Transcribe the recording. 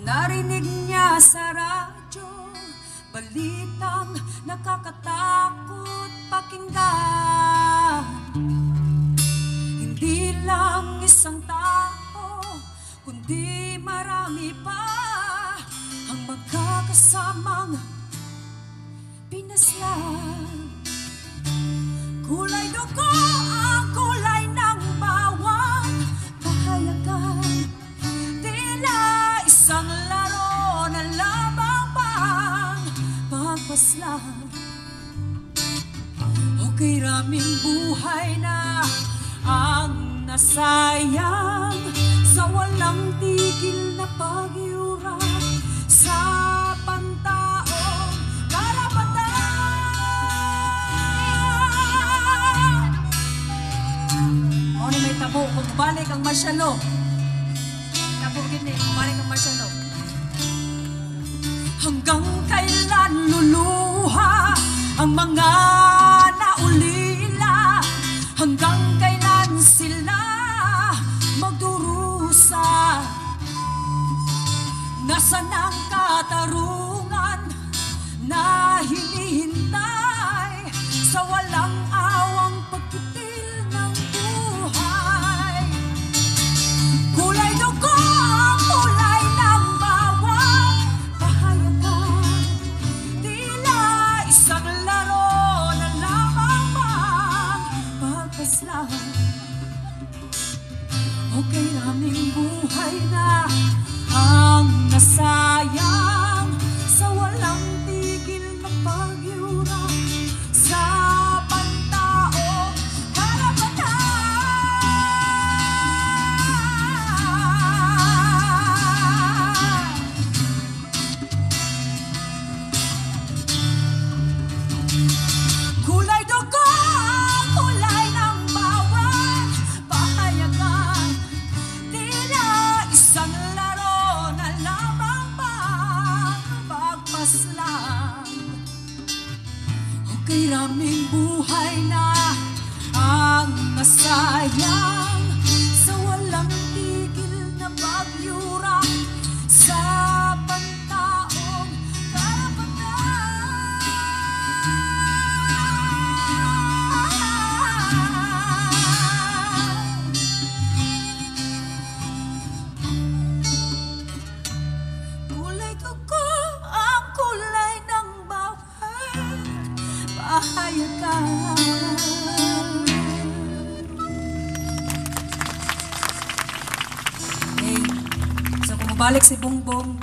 Narinig niya sa radyo, balitang nakakatakot pakinggan. Hindi lang isang tao, kundi marami pa ang magkakasamang pinaslang. Kulay dugo ang kulay ng bawang kahayagan, tila isang laro na lamang pang pagpaslang. Okay, raming buhay na ang nasayang sa walang tigil na pagyurang sa pantaong karapatan. O na may tabo, kung balik ang marsyalo, tabo gini, kung balik ang marsyalo. Hanggang kailan luluha ang mga naulila? Hanggang kailan sila magdurusa? Nasaan ang katarungan na hinihintay sa walang awang pagkitil ng buhay? Kulay dugo ang kulay ng bawang kahayagan, tila isang laro na lamang pang pagpaslang. Okay, raming buhay na ang nasayang sa walang tigil na pagyurang sa pantaong karapatan. Kulay dugo ang kulay ng bawang pahayagan, tila isang laro na lamang pang pagpaslang. Okay, raming buhay na ang nasayang sa walang tigil na pagyurang sa pantaong karapatan. Kulay dugo ang kulay ng bawang pahayagan. Okay. So kung mabalik si Bongbong,